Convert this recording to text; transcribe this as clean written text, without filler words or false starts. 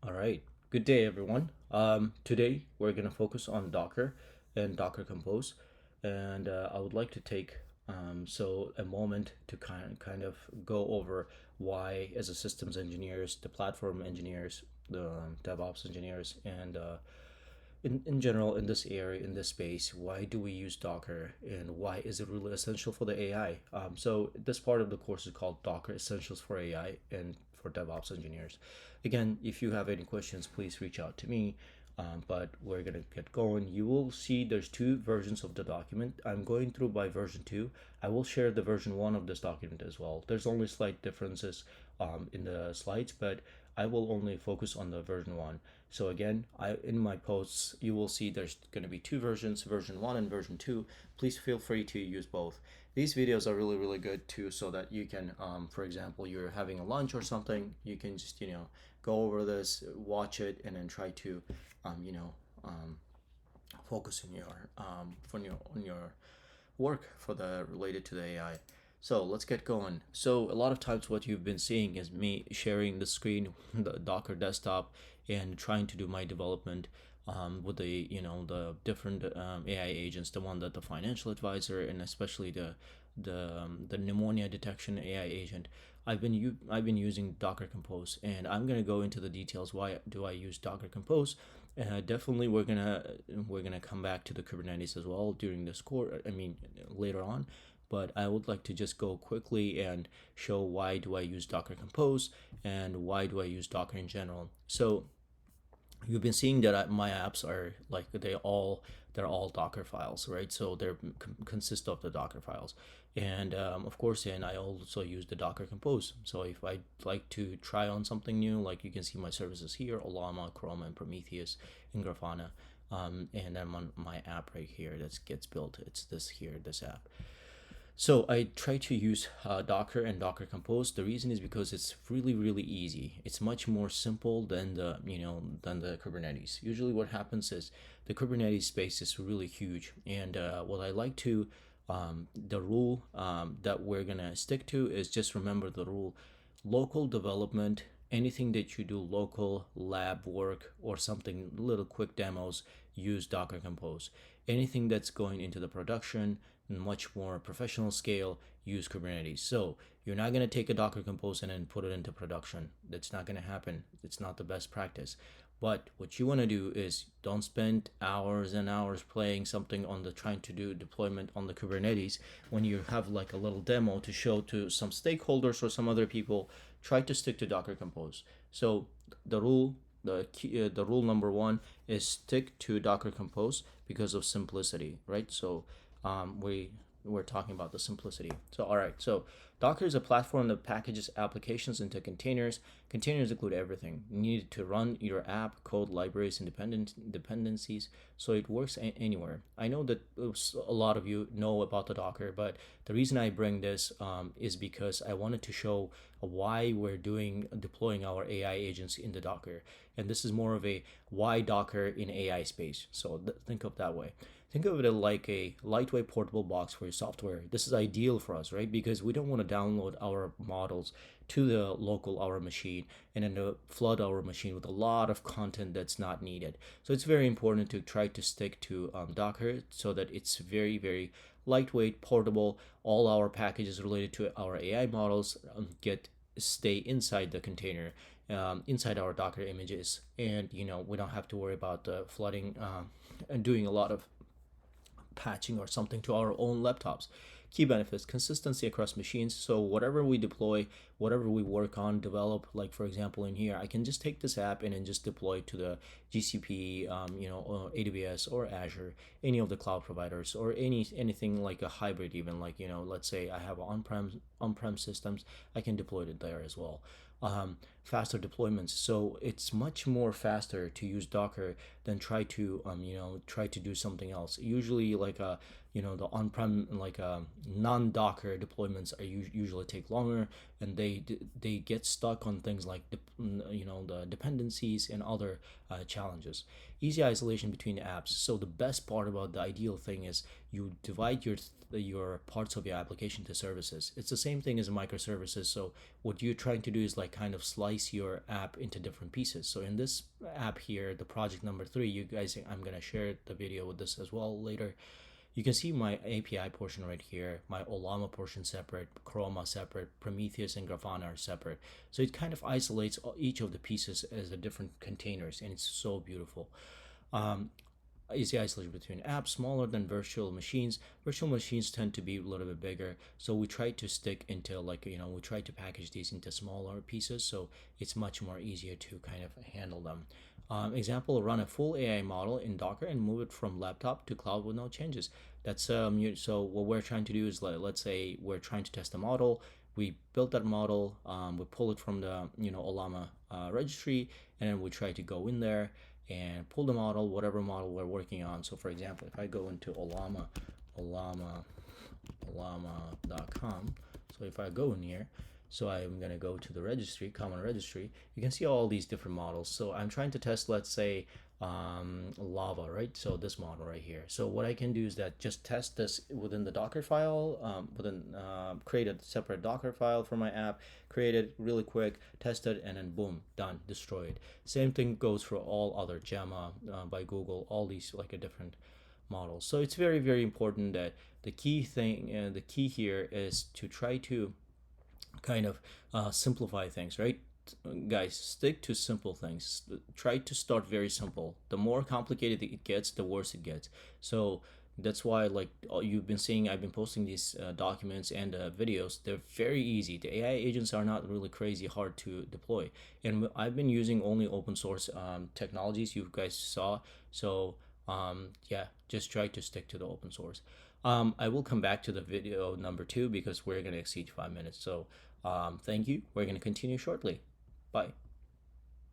All right. Good day, everyone. Today we're gonna focus on Docker and Docker Compose, and I would like to take a moment to kind of go over why, as a systems engineers, the platform engineers, the DevOps engineers, and in general in this area, in this space, why do we use Docker and why is it really essential for the AI? So this part of the course is called Docker Essentials for AI and for DevOps engineers. Again, if you have any questions, please reach out to me. But we're gonna get going. You will see there's two versions of the document. I'm going through by version 2. I will share the version 1 of this document as well. There's only slight differences in the slides, but I will only focus on the version 1. So again, in my posts, you will see there's going to be two versions, version 1 and version 2. Please feel free to use both. These videos are really, really good too, so that you can, for example, you're having a lunch or something, you can just, go over this, watch it, and then try to, um, you know, um, focus on your work for the related to the AI. So let's get going. So a lot of times what you've been seeing is me sharing the screen, the Docker desktop, and trying to do my development with the different AI agents, the one that the financial advisor and especially the pneumonia detection AI agent. I've been using Docker Compose, and I'm gonna go into the details. Why do I use Docker Compose? Definitely, we're gonna come back to the Kubernetes as well during this course. I mean, later on, but I would like to just go quickly and show why do I use Docker Compose and why do I use Docker in general. So you've been seeing that my apps are like they're all Docker files, right? So they're consist of the Docker files, and of course, and I also use the Docker Compose. So if I like to try on something new, like you can see my services here: Ollama, Chrome, and Prometheus, and Grafana, and then my app right here that gets built. It's this app. So I try to use Docker and Docker Compose. The reason is because it's really, really easy. It's much more simple than the Kubernetes. Usually, what happens is the Kubernetes space is really huge, and what I like to the rule that we're gonna stick to is just remember the rule: local development. Anything that you do local lab work or something little quick demos, use Docker Compose. Anything that's going into the production much more professional scale, use Kubernetes. So you're not going to take a Docker Compose and then put it into production. That's not going to happen. It's not the best practice. But what you want to do is don't spend hours and hours playing something on the trying to do deployment on the Kubernetes when you have like a little demo to show to some stakeholders or some other people. Try to stick to Docker Compose. So the rule the rule number one is stick to Docker Compose because of simplicity, right? So we're talking about the simplicity. So all right, so Docker is a platform that packages applications into containers. Containers include everything you need to run your app, code, libraries, and dependencies, so it works anywhere. I know that a lot of you know about the Docker, but the reason I bring this is because I wanted to show why we're deploying our AI agents in the Docker, and this is more of a why Docker in AI space. So think of that way. Think of it like a lightweight portable box for your software. This is ideal for us, right? Because we don't want to download our models to the local our machine and then flood our machine with a lot of content that's not needed. So it's very important to try to stick to Docker so that it's very, very lightweight, portable. All our packages related to our AI models stay inside the container, inside our Docker images, and we don't have to worry about the flooding and doing a lot of patching or something to our own laptops. Key benefits: consistency across machines. So whatever we deploy, whatever we work on, develop, like for example in here, I can just take this app and then just deploy to the GCP, or AWS or Azure, any of the cloud providers, or anything like a hybrid, even like let's say I have on-prem systems, I can deploy it there as well. Faster deployments. So it's much more faster to use Docker than try to do something else. Usually, like the on-prem like non-Docker deployments usually take longer, and they get stuck on things like the dependencies and other challenges. Easy isolation between apps. So the best part about the ideal thing is you divide your parts of your application to services. It's the same thing as microservices. So what you're trying to do is like kind of slice slice your app into different pieces. So in this app here, the project number 3, you guys, I'm gonna share the video with this as well later. You can see my API portion right here, my Ollama portion separate, Chroma separate, Prometheus and Grafana are separate. So it kind of isolates each of the pieces as the different containers, and it's so beautiful. Easy isolation between apps, smaller than virtual machines. Virtual machines tend to be a little bit bigger, so we try to stick into, like, we try to package these into smaller pieces, so it's much more easier to kind of handle them. Example: run a full AI model in Docker and move it from laptop to cloud with no changes. That's so what we're trying to do is, let's say we're trying to test a model. We built that model, we pull it from the Ollama registry, and then we try to go in there and pull the model, whatever model we're working on. So for example, if I go into Ollama.com, so if I go in here, so I'm going to go to the registry, common registry, you can see all these different models. So I'm trying to test, let's say, lava, right? So this model right here. So what I can do is that just test this within the Docker file, create a separate Docker file for my app, create it really quick, test it, and then boom, done, destroy it. Same thing goes for all other Gemma by Google, all these like a different models. So it's very, very important that the key here is to try to kind of simplify things, right? Guys, stick to simple things. Try to start very simple. The more complicated it gets, the worse it gets. So that's why, like, you've been seeing, I've been posting these documents and videos. They're very easy. The AI agents are not really crazy hard to deploy, and I've been using only open source technologies you guys saw. So yeah, just try to stick to the open source. I will come back to the video number 2 because we're going to exceed 5 minutes. So thank you. We're going to continue shortly. Bye.